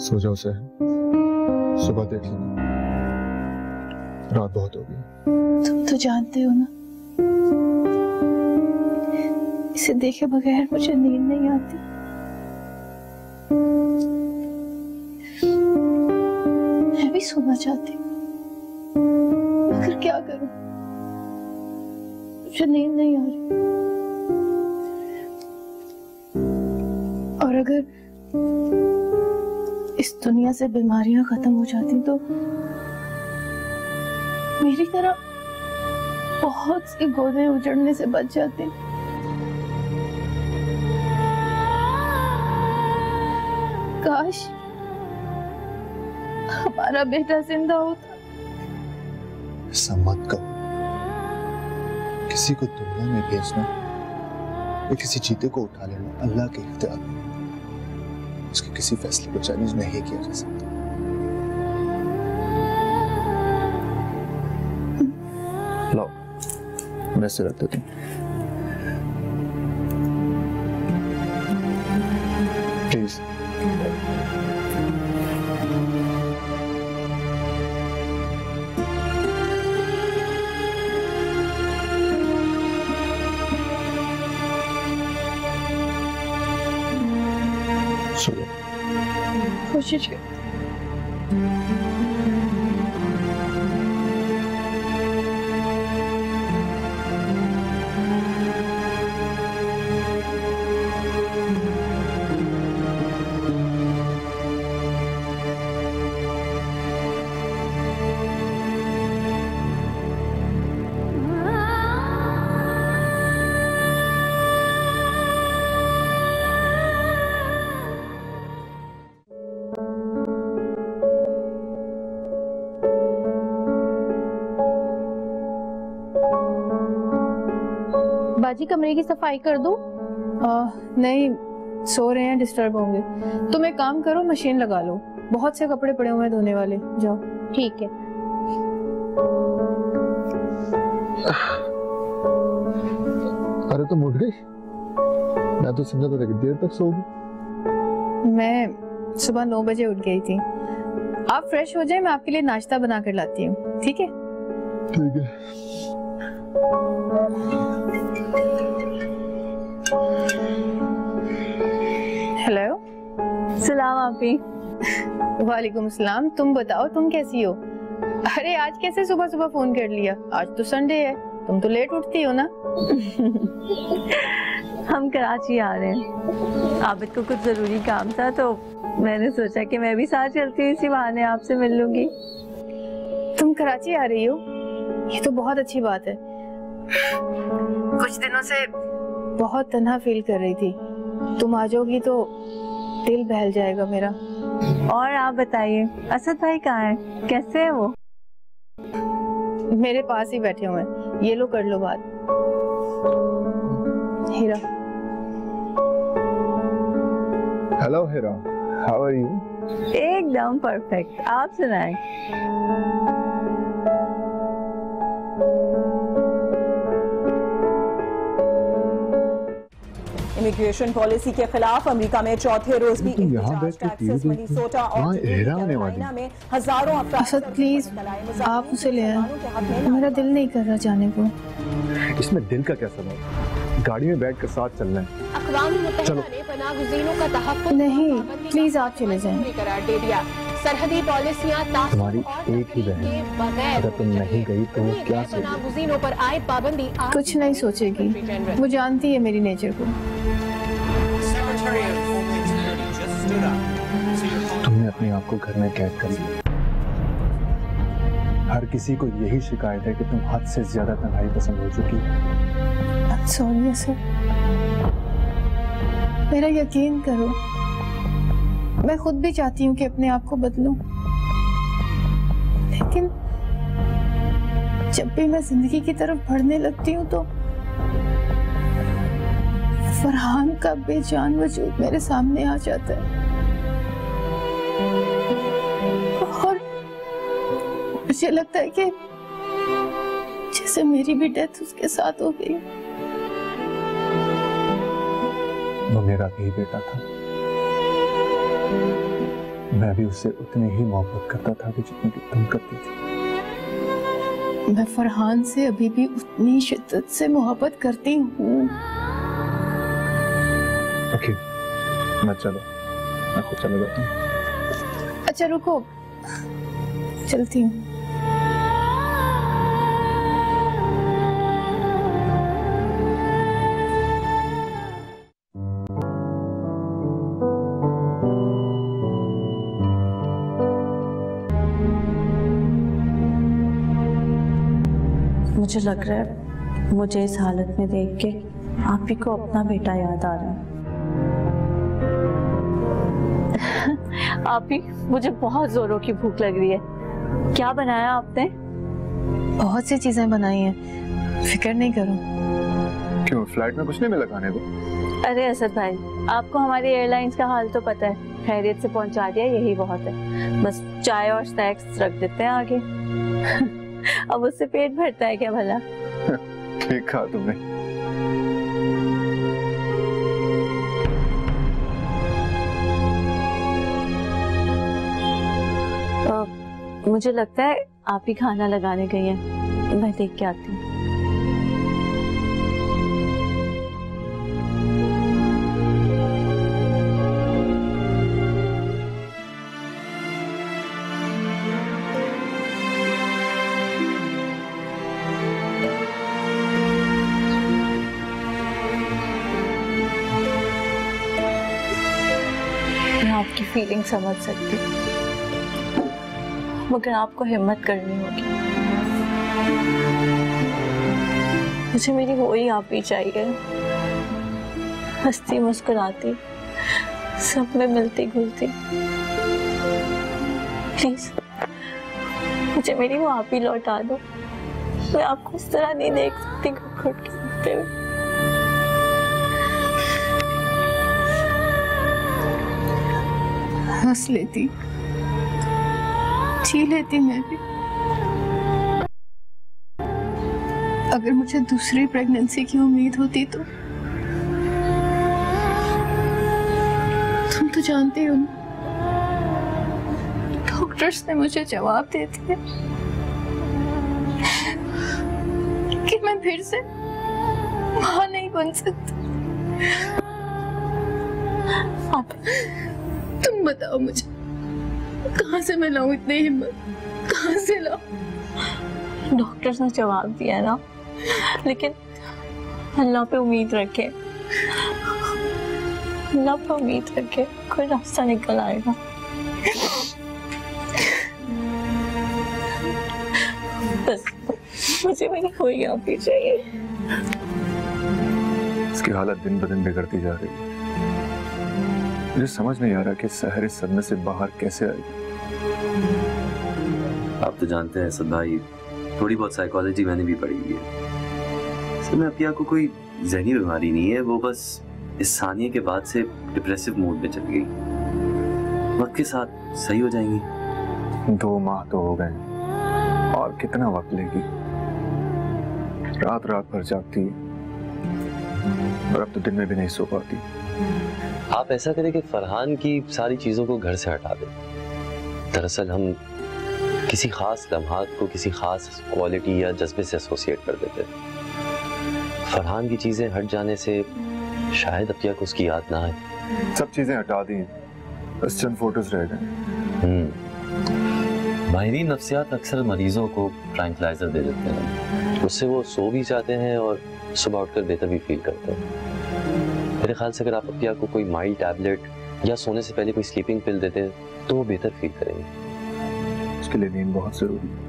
सो जाओ से, सुबह देख लेना, रात बहुत हो गई। तुम तो जानते हो ना, इसे देखे बगैर मुझे नींद नहीं आती। मैं भी सोना चाहती हूँ, मगर क्या करूं, मुझे नींद नहीं आ रही। और अगर इस दुनिया से बीमारियां खत्म हो जाती तो मेरी तरह बहुत सी गोदे उजड़ने से बच जाती। काश हमारा बेटा जिंदा होता। ऐसा मत कहो, किसी को दुनिया में भेजना या किसी चीते को उठा लेना अल्लाह के इख्तियार में, उसके किसी फैसले को चैलेंज नहीं किया जा सकता। लो, मैं से रख देता हूं। प्लीज। कोशिश कर। बाजी कमरे की सफाई कर दूं? नहीं, सो रहे हैं, डिस्टर्ब होंगे। तुम एक काम करो, मशीन लगा लो, बहुत से कपड़े पड़े हुए हैं धोने वाले। जाओ। ठीक है। अरे तुम उठ गई? मैं तो समझा था कि देर तक सोगी। मैं सुबह 9 बजे उठ गई थी। आप फ्रेश हो जाए, मैं आपके लिए नाश्ता बना कर लाती हूँ। ठीक है? ठीक है। हेलो। सलाम आपी। वालेकुम सलाम। तुम बताओ, तुम कैसी हो? अरे आज कैसे सुबह सुबह फोन कर लिया? आज तो संडे है, तुम तो लेट उठती हो ना। हम कराची आ रहे हैं, आबिद को कुछ जरूरी काम था तो मैंने सोचा कि मैं भी साथ चलती हूँ, इसी बहाने आपसे मिल लूंगी। तुम कराची आ रही हो? ये तो बहुत अच्छी बात है। कुछ दिनों से बहुत तन्हा फील कर रही थी, तुम आ जाओगी तो दिल बहल जाएगा मेरा। और आप बताइए, असद भाई कहाँ है, कैसे है वो? मेरे पास ही बैठे हुए हैं। ये लो, कर लो बात। Hira. Hello Hira, how are you? एकदम परफेक्ट, आप सुनाएं। इमिग्रेशन पॉलिसी के खिलाफ अमेरिका में चौथे रोज भी टेक्सास, मिनीसोटा और कैरोलिना में हजारों असद प्लीज आप उसे ले आए, मेरा दिल नहीं कर रहा जाने को। इसमें दिल का क्या सबब? गाड़ी में बैठ कर साथ चलना है। चलो। नहीं प्लीज आप चले जाएं। सरहदी पॉलिसियां तुम्हारी एक ही बहन, अगर तुम नहीं गई तो क्या सोचेगी? पर आए पाबंदी कुछ नहीं सोचेगी, वो जानती है मेरी नेचर को। तुमने अपने आप को घर में कैद कर लिया। हर किसी को यही शिकायत है कि तुम हद से ज्यादा तन्हाई पसंद हो चुकी हो। सॉरी सर, मेरा यकीन करो, मैं खुद भी चाहती हूँ कि अपने आप को बदलूं, लेकिन जब भी मैं जिंदगी की तरफ बढ़ने लगती हूँ तो फरहान का बेजान वजूद मेरे सामने आ जाता है और मुझे लगता है कि जैसे मेरी भी डेथ उसके साथ हो गई। वो मेरा भी बेटा था, मैं भी उससे उतनी ही मोहब्बत करता था कि जितनी कि तुम करती थी। मैं फरहान से अभी भी उतनी शिद्दत से मोहब्बत करती हूँ। ओके, मैं चलो, मैं खुद चले जाता हूँ। अच्छा रुको, चलती हूँ। मुझे लग रहा है मुझे इस हालत में देख के आप ही को अपना बेटा याद आ रहा है। आप ही, मुझे बहुत जोरों की भूख लग रही है। क्या बनाया आपने? बहुत सी चीजें बनाई हैं, फिक्र नहीं करो। क्यों, फ्लाइट में कुछ नहीं मिला खाने को? अरे असद भाई, आपको हमारी एयरलाइंस का हाल तो पता है, खैरियत से पहुंचा दिया यही बहुत है। बस चाय और स्नैक्स रख देते हैं आगे। अब उससे पेट भरता है क्या भला? ठीक कहा तुमने। मुझे लगता है आप ही खाना लगाने गई हैं, मैं देख के आती हूँ। आपकी फीलिंग समझ सकती हूँ, मगर आपको हिम्मत करनी होगी। मुझे मेरी वो ही आप ही चाहिए, हंसती मुस्कुराती, सब में मिलती घुलती। प्लीज मुझे मेरी वो आप ही लौटा दो। मैं आपको इस तरह नहीं देख सकती घुट के रोते हुए। हंस लेती, जी लेती मैं भी। अगर मुझे दूसरी प्रेगनेंसी की उम्मीद होती तो तुम तो जानती हो, डॉक्टर्स ने मुझे जवाब दे दिया कि मैं फिर से मां नहीं बन सकती। तुम बताओ मुझे, कहां से मैं लाऊं इतनी हिम्मत, कहां से लाऊं? डॉक्टर्स ने जवाब दिया ना, लेकिन अल्लाह पे उम्मीद रखे, अल्लाह पे उम्मीद रखे, कोई रास्ता निकल आएगा। बस मुझे मेरी कोई आप ही चाहिए। इसकी हालत दिन ब दिन बिगड़ती जा रही है। मुझे समझ नहीं आ रहा कि सहर इस सदमे से बाहर कैसे आएगी। आप तो जानते हैं असद भाई, थोड़ी बहुत साइकोलॉजी मैंने भी पढ़ी हुई है। इसमें अपिया को कोई ज़हनी बीमारी नहीं है, वो बस इस सानिया के बाद से डिप्रेसिव मूड में चली गई। वक्त के साथ सही हो जाएंगी। 2 माह तो हो गए और कितना वक्त लेगी। रात रात भर जागती और अब तो दिन में भी नहीं सो पाती। आप ऐसा करें कि फरहान की सारी चीज़ों को घर से हटा दें। दरअसल हम किसी खास लम्हात को किसी खास क्वालिटी या जज्बे से एसोसिएट कर देते हैं। फरहान की चीज़ें हट जाने से शायद अपिया को उसकी याद ना आए। सब चीज़ें हटा दी हैं, बस चंद फोटोज रह गए। माहिरीन नफ्सियात अक्सर मरीजों को ट्रैंक्विलाइजर दे देते हैं, उससे वो सो भी जाते हैं और सुबह उठकर बेहतर भी फील करते हैं। मेरे ख्याल से अगर आप अपिया को कोई माइल्ड टैबलेट या सोने से पहले कोई स्लीपिंग पिल देते हैं तो वो बेहतर फील करेंगे। उसके लिए नींद बहुत जरूरी है।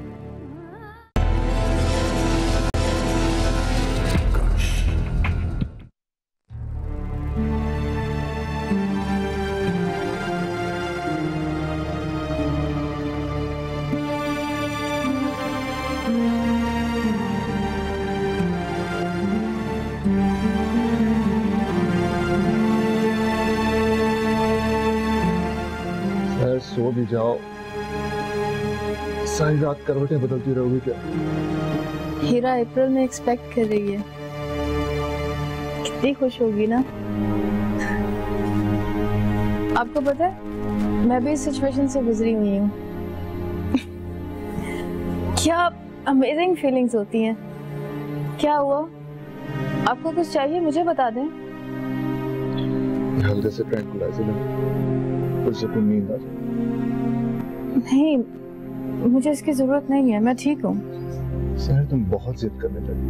सो भी जाओ, सारी रात करवटें बदलती रहोगी क्या? हीरा अप्रैल में एक्सपेक्ट कर रही है, कितनी खुश होगी ना। आपको पता है मैं भी इस सिचुएशन से गुजरी हुई हूँ। क्या अमेजिंग फीलिंग्स होती हैं। क्या हुआ? आपको कुछ चाहिए मुझे बता दें। हल्के से ट्रैंकुलाइजर लें, कुछ सुकून नींद आ जाए। नहीं, मुझे इसकी जरूरत नहीं है, मैं ठीक हूँ। सर तुम बहुत जिद करने लगी,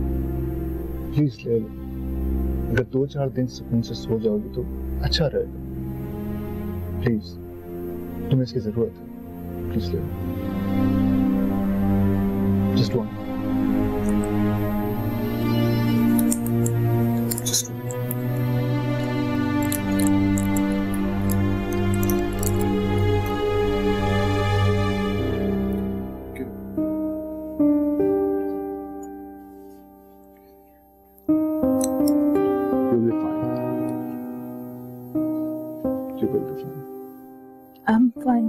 प्लीज ले लो। अगर 2-4 दिन सुकून से सो जाओगी तो अच्छा रहेगा। प्लीज, तुम्हें इसकी जरूरत है, प्लीज ले लो। Just one. Just I'm fine.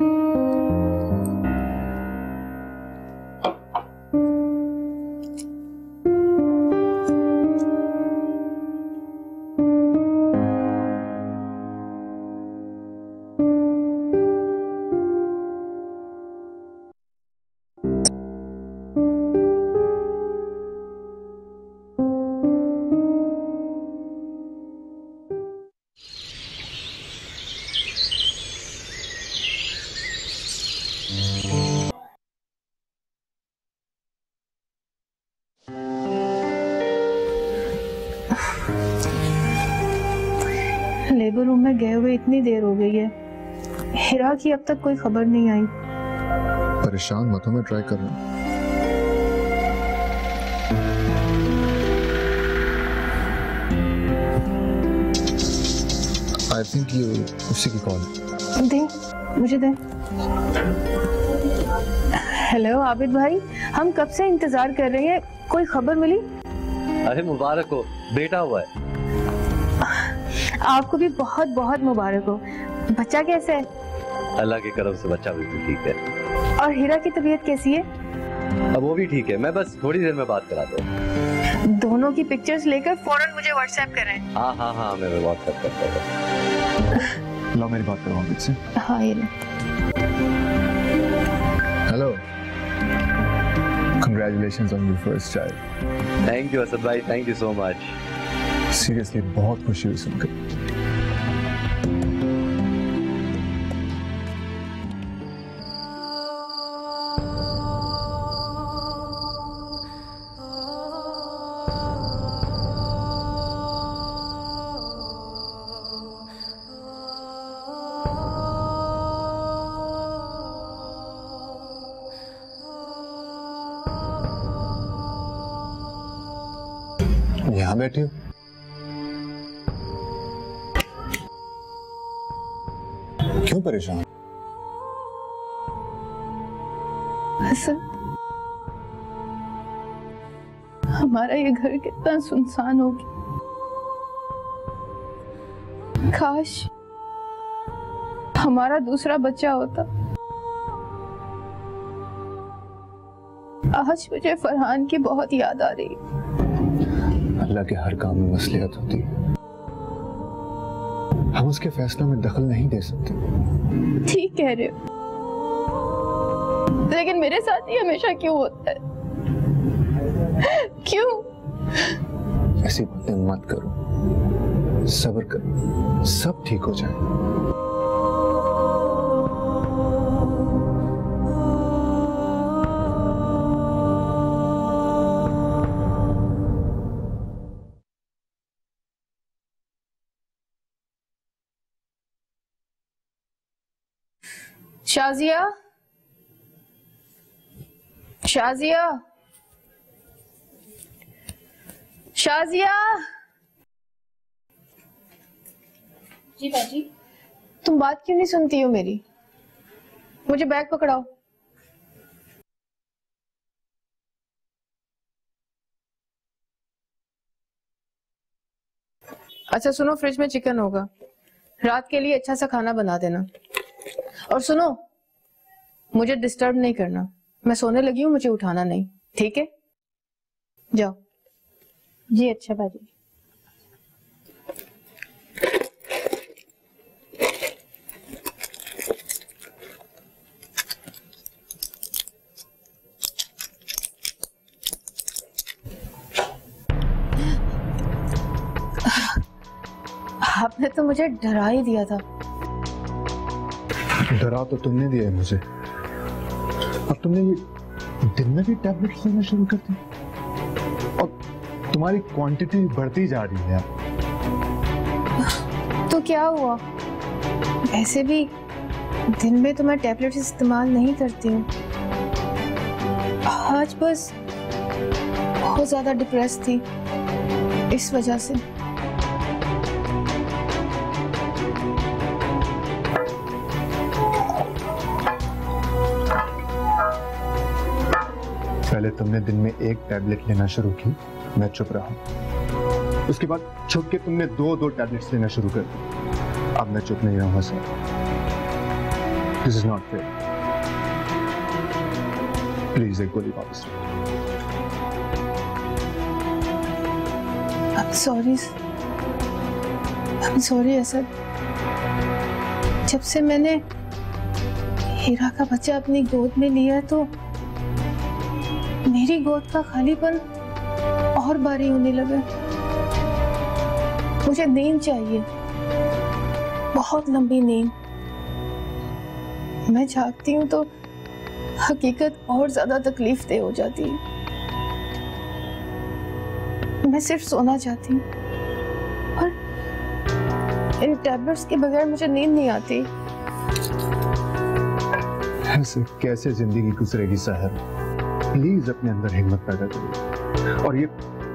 Labour room में गए हुए इतनी देर हो गई है, हिरा की अब तक कोई खबर नहीं आई। परेशान मत हो, मैं ट्राई कर रहा हूँ। आई थिंक ये उसी की कॉल है। दे, मुझे दे। हेलो आबिद भाई, हम कब से इंतजार कर रहे हैं, कोई खबर मिली? अरे मुबारक हो, बेटा हुआ है। आपको भी बहुत बहुत मुबारक हो। बच्चा कैसे है? अल्लाह के करम से बच्चा बिल्कुल ठीक है। और हीरा की तबीयत कैसी है? अब वो भी ठीक है, मैं बस थोड़ी देर में बात कराता हूँ। दोनों की पिक्चर्स लेकर फौरन मुझे व्हाट्सएप करें। हाँ हाँ हाँ, मैं व्हाट्सएप करता हूँ। लो मेरी बात करवाऊँ मुझसे। हाँ ये ले। Hello, congratulations on your first child. Thank you Asad भाई, thank you so much. Seriously बहुत खुशी हुई सुनकर। यहाँ बैठी हो? क्यों परेशान? हसन, हमारा ये घर कितना सुनसान हो गया। काश हमारा दूसरा बच्चा होता। आज मुझे फरहान की बहुत याद आ रही। अल्लाह के हर काम में मसलियत होती है, हम उसके फैसलों में दखल नहीं दे सकते। ठीक कह रहे हो, लेकिन मेरे साथ ही हमेशा क्यों होता है? क्यों? ऐसी बातें मत करो, सब्र करो, सब ठीक हो जाए। शाजिया, शाजिया, शाजिया। जी बाजी। तुम बात क्यों नहीं सुनती हो मेरी? मुझे बैग पकड़ाओ। अच्छा सुनो, फ्रिज में चिकन होगा, रात के लिए अच्छा सा खाना बना देना। और सुनो, मुझे डिस्टर्ब नहीं करना, मैं सोने लगी हूँ, मुझे उठाना नहीं, ठीक है? जाओ। जी अच्छा बाजी। उसने तो मुझे डरा ही दिया था। डरा तो तुमने दिया है मुझे। अब तुमने ये दिन में भी टैबलेट्स लेना शुरू कर दी और तुम्हारी क्वांटिटी बढ़ती जा रही है। तो क्या हुआ, ऐसे भी दिन में तो मैं टैबलेट्स इस्तेमाल नहीं करती हूँ। आज बस बहुत ज्यादा डिप्रेस थी, इस वजह से। पहले तुमने दिन में एक टैबलेट लेना शुरू की, मैं चुप रहा। उसके बाद छुप के तुमने दो टैबलेट्स लेना शुरू कर दी। अब मैं चुप नहीं रहूंगा sir. This is not fair. Please एक गोली वापस। I'm sorry Asad. जब से मैंने हीरा का बच्चा अपनी गोद में लिया तो मेरी गोद का खालीपन और भारी होने लगा। मुझे नींद चाहिए, बहुत लंबी नींद। मैं जागती हूँ तो हकीकत और ज्यादा तकलीफ दे हो जाती है। मैं सिर्फ सोना चाहती हूँ और इन टैबलेट्स के बगैर मुझे नींद नहीं आती। ऐसे कैसे जिंदगी गुजरेगी साहब? प्लीज अपने अंदर हिम्मत पैदा करो और ये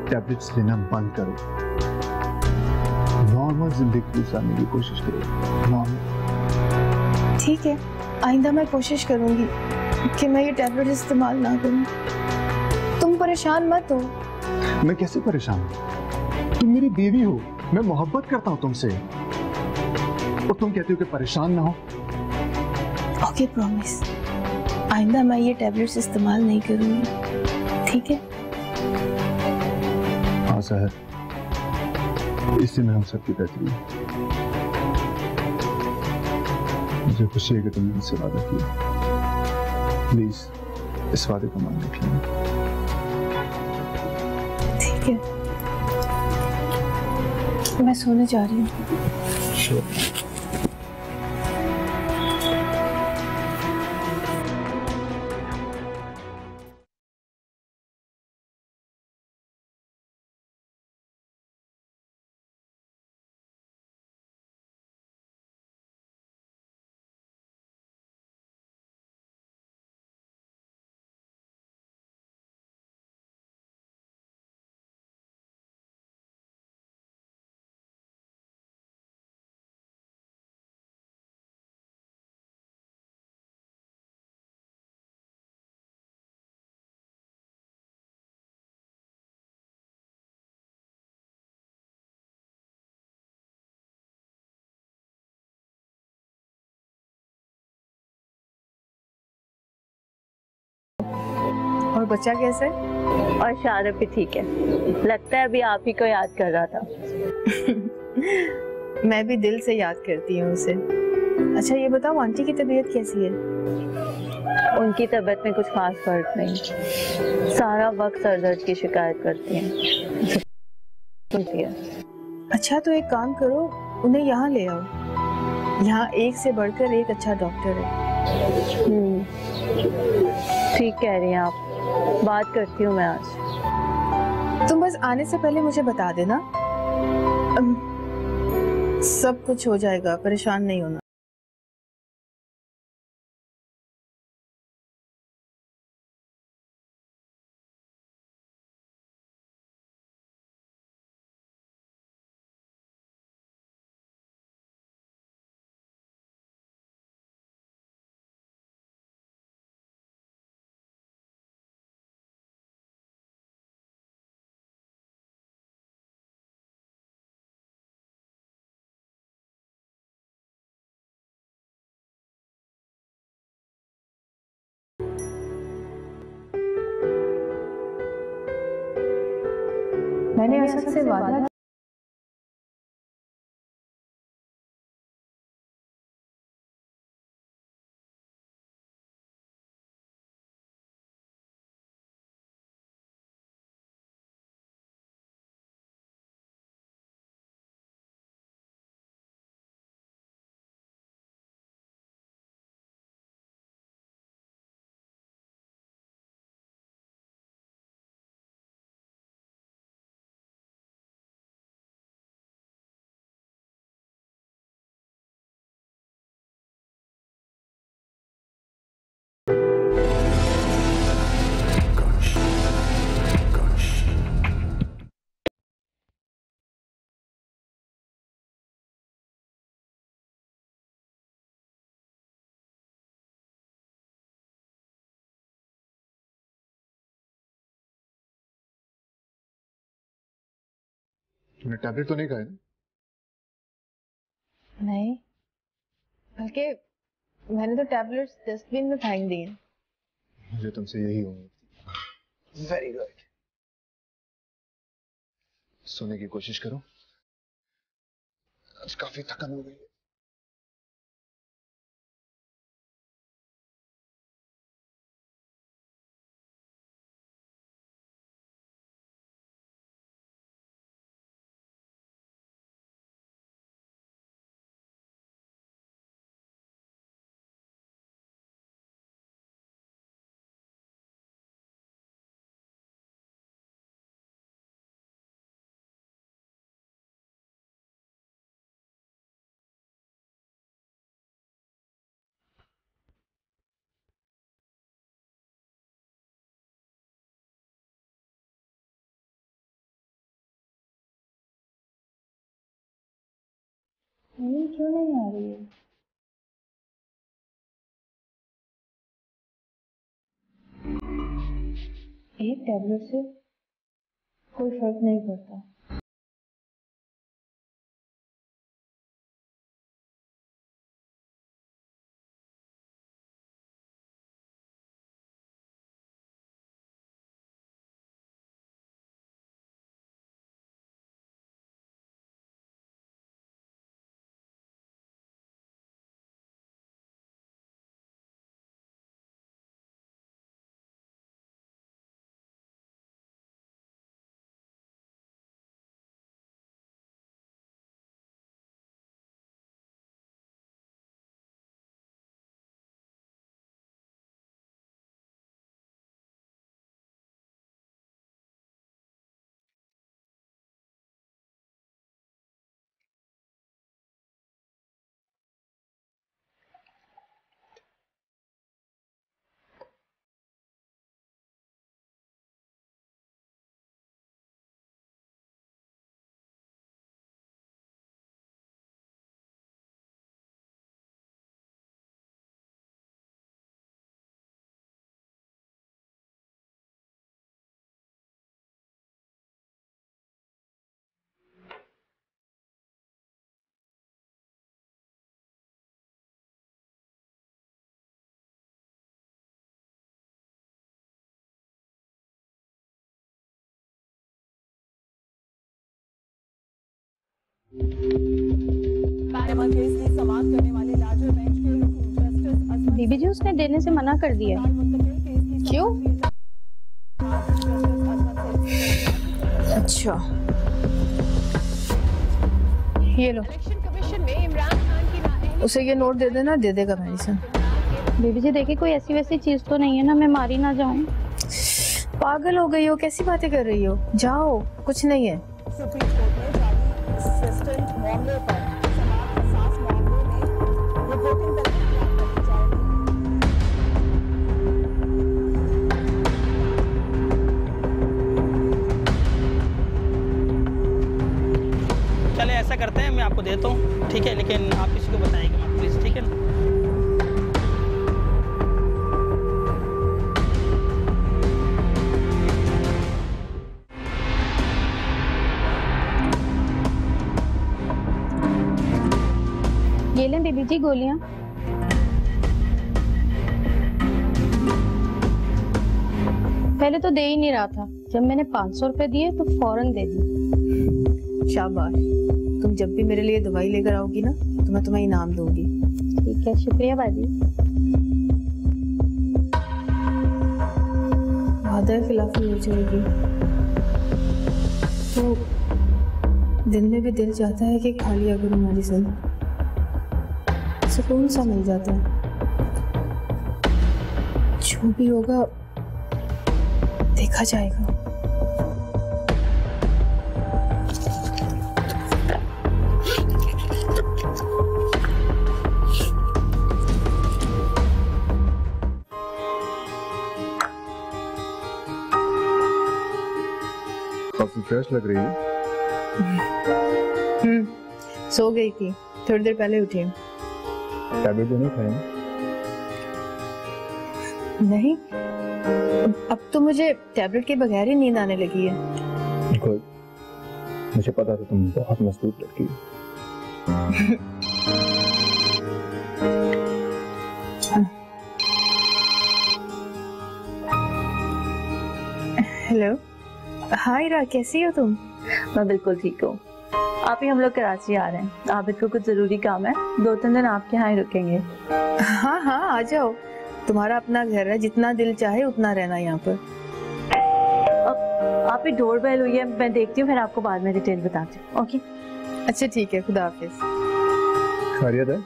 टैबलेट्स लेना बंद करो। नॉर्मल जिंदगी गुजारने की कोशिश करो। नॉर्मल। ठीक है, आइंदा मैं कोशिश करूंगी कि मैं ये टैबलेट इस्तेमाल ना करूं। तुम परेशान मत हो। मैं कैसे परेशान हूं? तुम मेरी बीवी हो, मैं मोहब्बत करता हूं तुमसे और तुम कहते हो कि परेशान ना हो। ओके, प्रॉमिस, आइंदा मैं ये टैबलेट्स इस्तेमाल नहीं करूंगी, ठीक है? हाँ साहब, इसी में हम सबकी बेहतरी है। मुझे खुशी है कि तुमने मुझसे वादा किया। प्लीज इस वादे को मान रखिए। ठीक है, मैं सोने जा रही हूँ। Sure. और बच्चा कैसे? और शारब भी ठीक है। लगता है अभी आप ही को याद कर रहा था। मैं भी दिल से याद करती हूँ उसे। अच्छा ये बताओ, आंटी की तबीयत कैसी है? उनकी तबीयत में कुछ खास फर्क नहीं, सारा वक्त सर दर्द की शिकायत करती हैं। अच्छा तो एक काम करो, उन्हें यहाँ ले आओ। यहाँ एक से बढ़कर एक अच्छा डॉक्टर है। ठीक कह रही हैं आप, बात करती हूँ मैं आज। तुम बस आने से पहले मुझे बता देना, सब कुछ हो जाएगा, परेशान नहीं होना। मैंने असद से वादा तुमने टैबलेट तो नहीं खाया ना? नहीं, बल्कि मैंने तो टैबलेट्स डस्टबिन में फेंक दी हैं। मुझे तुमसे यही उम्मीद थी। Very good. सोने की कोशिश करो, आज काफी थकान हो गई है। नींद क्यों नहीं आ रही है? एक टैबलेट से कोई फर्क नहीं पड़ता। बीबी जी उसने देने से मना कर दिया। क्यों? अच्छा, ये लो, उसे ये नोट दे देना, दे देगा मेडिसिन। बीबी जी देखिए कोई ऐसी वैसी चीज तो नहीं है ना, मैं मारी ना जाऊं। पागल हो गई हो, कैसी बातें कर रही हो? जाओ, कुछ नहीं है। सुप्रीम कोर्ट ने जारी असिस्टेंट मामले पर समाज हसास मामले में रिपोर्टिंग करने की बात कही जाएगी। चले ऐसा करते हैं, मैं आपको देता हूँ, ठीक है, लेकिन आप किसी को बताइएगा मत प्लीज, ठीक है ना? ये लें बीबी जी गोलियां। पहले तो दे ही नहीं रहा था, जब मैंने 500 रुपए दिए तो फौरन दे दी। शाबाश, तुम जब भी मेरे लिए दवाई लेकर आओगी ना तो मैं तुम्हें इनाम दूंगी। ठीक है, शुक्रिया बाजी। वादा खिलाफी हो जाएगी तो दिन में भी दिल चाहता है कि खा लिया करूं मेडिसिन, सुकून सा मिल जाता है। जो भी होगा देखा जाएगा। काफी फ्रेश लग रही है। सो गई थी, थोड़ी देर पहले उठी हूँ। टैबलेट तो नहीं खाया? नहीं, अब तो मुझे टैबलेट के बगैर ही नींद आने लगी है। गुड। मुझे पता था तुम बहुत मजबूत लड़की हो। हेलो, हाय रा, कैसी हो तुम? मैं बिल्कुल ठीक हूँ। आप ही, हम लोग कराची आ रहे हैं। आबिद को कुछ जरूरी काम है, 2-3 दिन आपके यहाँ ही रुकेंगे। हाँ हाँ, आ जाओ, तुम्हारा अपना घर है, जितना दिल चाहे उतना रहना यहाँ पर। अब आप ही डोर बेल हुई है, मैं देखती हूँ, फिर आपको बाद में डिटेल बताती हूँ। ओके, अच्छा ठीक है, खुदा हाफिज। खैरियत है?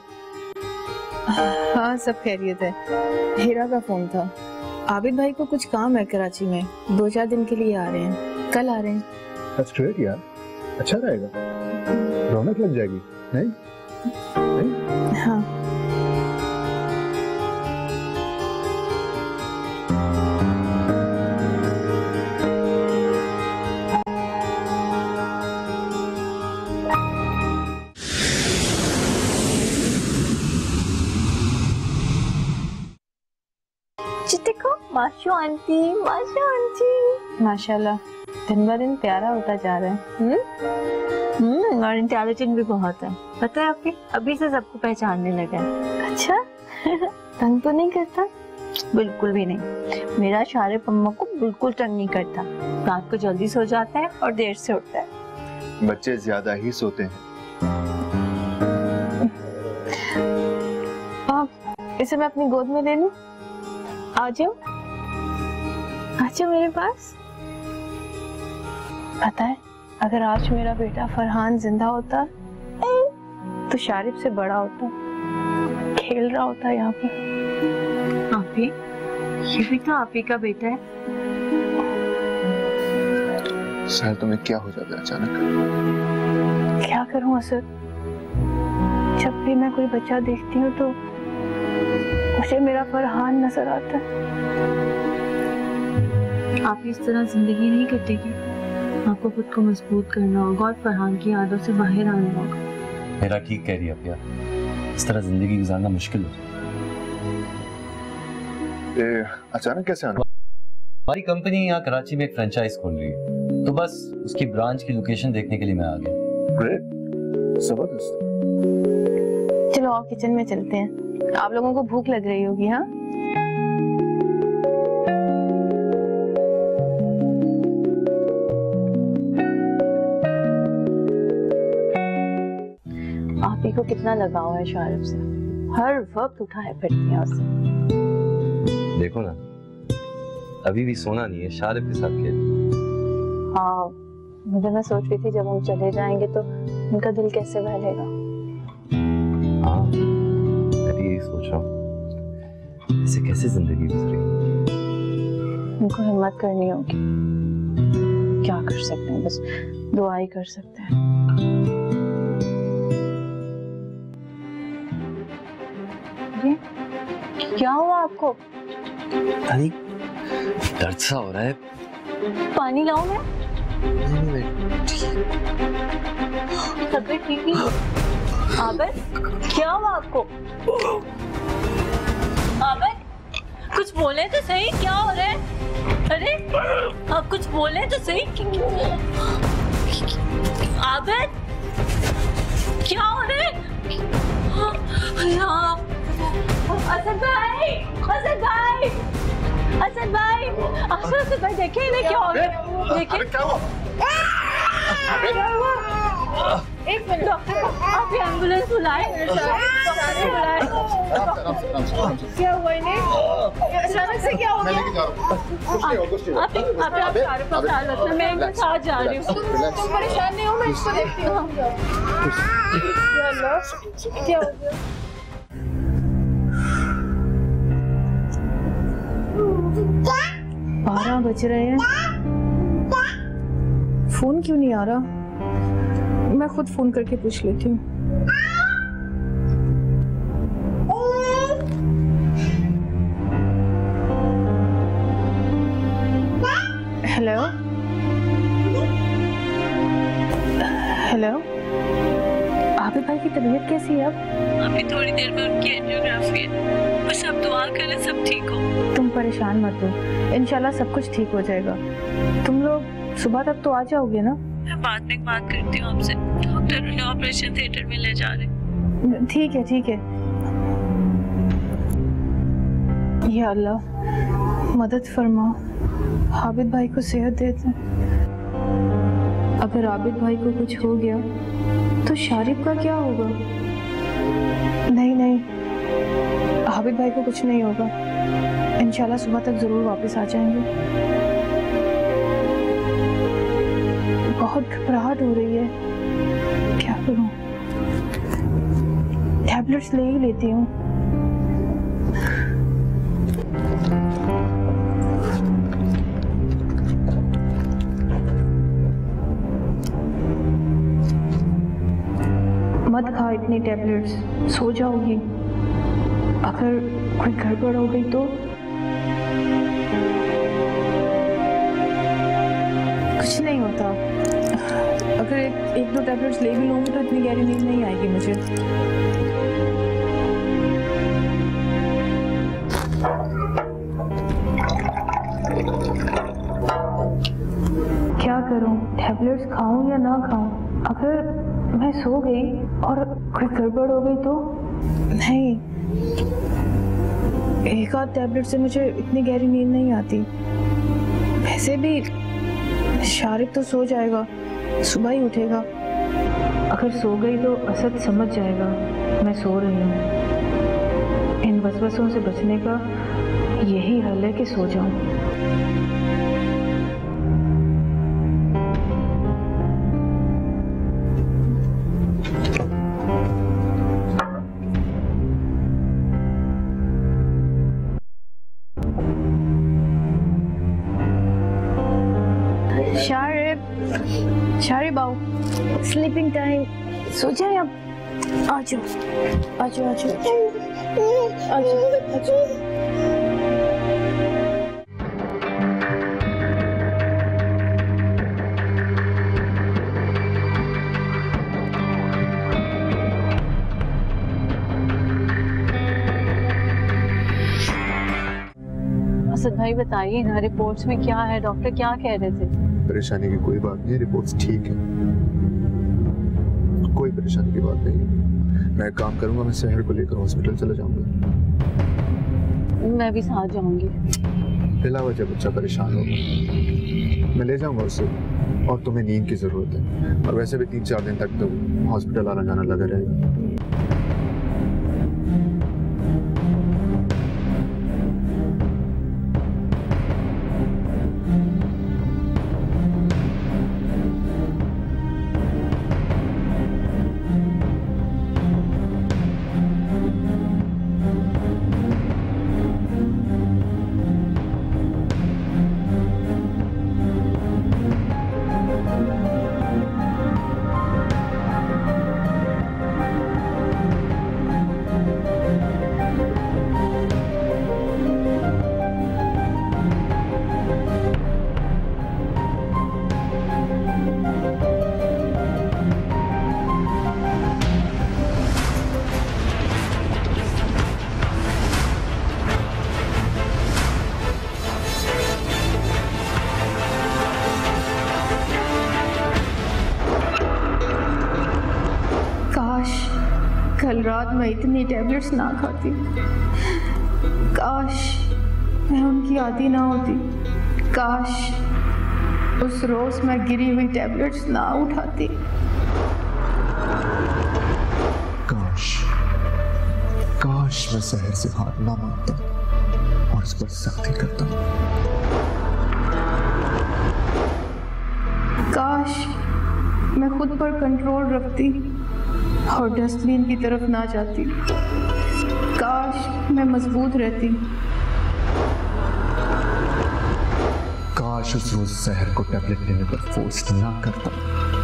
हाँ सब खैरियत है। हीरा का फोन था। आबिद भाई को कुछ काम है कराची में, 2-4 दिन के लिए आ रहे हैं, कल आ रहे हैं। That's great यार, अच्छा रहेगा, रौनक लग जाएगी, नहीं? हाँ। देखो, माशा आंटी, माशा आंटी, माशाल्लाह, दिन ब दिन प्यारा होता जा रहा है। और इंटेलिजेंट भी बहुत है, पता है आपके, अभी से सबको पहचानने लगा है। अच्छा, तंग तो नहीं करता? बिल्कुल भी नहीं, मेरा शारिफ अम्मा को बिल्कुल तंग नहीं करता। रात को जल्दी सो जाता है और देर से उठता है। बच्चे ज्यादा ही सोते हैं। इसे मैं अपनी गोद में ले लूं? आ जाओ, आ जाओ मेरे पास। पता है, अगर आज मेरा बेटा फरहान जिंदा होता तो शारिफ से बड़ा होता, खेल रहा होता यहाँ पर। आप ही, ये भी तो आप ही का बेटा है। सर तुम्हें क्या हो जाता है अचानक? क्या करूं असद, जब भी मैं कोई बच्चा देखती हूँ तो मुझे मेरा फरहान नजर आता है। आप इस तरह जिंदगी नहीं कटेगी, आपको खुद को मजबूत करना होगा और फरहान की यादों से बाहर आना होगा। मेरा ठीक कह रही है प्यार, इस तरह जिंदगी गुजारना मुश्किल हो जाए। अचानक कैसे आना? हमारी कंपनी यहाँ कराची में एक फ्रेंचाइज खोल रही है, तो बस उसकी ब्रांच की लोकेशन देखने के लिए मैं आ गया। ग्रेट, जबरदस्त। चलो आओ किचन में चलते हैं, आप लोगों को भूख लग रही होगी। हाँ, आप ही को कितना लगाव है शारिफ से, हर वक्त उठाए फिरती हैं उसे। देखो ना, अभी भी सोना नहीं है, शारिफ के साथ खेल। हाँ, मुझे मैं सोच रही थी जब हम चले जाएंगे तो उनका दिल कैसे बहलेगा। हाँ, मैं भी यही सोच रहा हूँ, ऐसे कैसे जिंदगी गुजरेगी। उनको हिम्मत करनी होगी, क्या कर सकते हैं, बस दुआ ही कर सकते हैं। क्या हुआ आपको? नहीं, दर्द सा हो रहा है। पानी लाऊं मैं? तबीयत ठीक नहीं? आबिद, क्या हुआ आपको? आबिद, कुछ बोले तो सही, क्या हो रहा है? अरे, आप कुछ बोले तो सही। आबिद, क्या हो रहा है? असद भाई, असद भाई, असद भाई, असद भाई, देखिए इन्हें क्या हो गया, देखिए क्या हुआ? एक मिनट डॉक्टर, आप एम्बुलेंस बुलाएं। क्या हुआ इन्हें? अचानक से क्या हो गया? आप शारिफ का ख्याल रखना, मैं इनके साथ जा रही हूँ। तुम परेशान नहीं हो, मैं इसको देखती हूँ। क्या हो गया? 12 बज रहे हैं, फोन क्यों नहीं आ रहा? मैं खुद फोन करके पूछ लेती हूँ। हेलो हेलो, आबिद भाई की तबीयत कैसी है अब? अभी थोड़ी देर में उनकी एंजियोग्राफी है, बस अब दुआ करें सब ठीक हो। तुम परेशान मत हो, इंशाल्लाह सब कुछ ठीक हो जाएगा। तुम लोग सुबह तक तो आ जाओगे ना? मैं बाद में बात करती हूँ आपसे। डॉक्टर उन्हें ऑपरेशन थिएटर में ले जा रहे। ठीक है ठीक है। या अल्लाह मदद फरमाओ, आबिद भाई को सेहत दे दे। अगर आबिद भाई को कुछ हो गया तो शारिब का क्या होगा? नहीं नहीं, आबिद भाई को कुछ नहीं होगा, इंशाल्लाह सुबह तक जरूर वापस आ जाएंगे। बहुत घबराहट हो रही है, क्या करूं? टैबलेट्स ले ही लेती हूँ। मत खा इतनी टैबलेट्स, सो जाओगी। अगर कोई गड़बड़ हो गई तो? कुछ नहीं होता, अगर एक दो टैबलेट्स ले भी लूंगी तो इतनी गहरी नींद नहीं आएगी मुझे। क्या करूं, टैबलेट्स खाऊं या ना खाऊं? अगर मैं सो गई और कोई गड़बड़ हो गई तो? नहीं, एक आध टैबलेट से मुझे इतनी गहरी नींद नहीं आती। वैसे भी शारिब तो सो जाएगा, सुबह ही उठेगा। अगर सो गई तो असद समझ जाएगा मैं सो रही हूँ। इन वसवसों से बचने का यही हल है कि सो जाऊं। शारिब आओ, स्लीपिंग टाइम, सो जाए अब। आ जाओ आ जाओ आ जाओ आ जाओ आ जाओ। असद भाई बताइए ना, रिपोर्ट्स में क्या है? डॉक्टर क्या कह रहे थे? परेशानी की कोई बात नहीं है, रिपोर्ट्स ठीक है, कोई परेशानी की बात नहीं है। मैं काम करूंगा, मैं शहर को लेकर हॉस्पिटल चला जाऊंगा। मैं भी साथ जाऊंगी। बिला वजह बच्चा परेशान होगा, मैं ले जाऊंगा उसे। और तुम्हें नींद की जरूरत है, और वैसे भी 3-4 दिन तक तो हॉस्पिटल आना जाना लगा रहेगा। कल रात मैं इतनी टैबलेट्स ना खाती, काश मैं उनकी आदी ना होती, काश उस रोज मैं गिरी हुई टैबलेट्स ना उठाती। काश काश मैं शहर से हाथ ना मांगता और उस पर सख्ती करता। काश मैं खुद पर कंट्रोल रखती और डस्टबिन की तरफ ना जाती। काश मैं मजबूत रहती। काश उस रोज शहर को टैबलेट लेने पर फोर्स ना करता।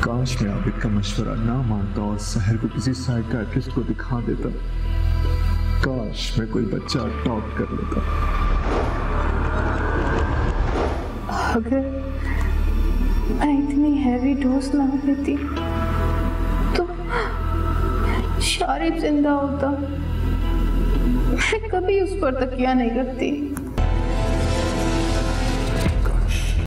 काश मैं आबिद का मशवरा ना मानता और शहर को किसी साइकियाट्रिस्ट को दिखा देता। काश मैं कोई बच्चा अडॉप्ट कर लेता। अगर मैं इतनी हैवी डोज ना लेती तो शारिब जिंदा होता। मैं कभी उस पर तकिया नहीं रखती।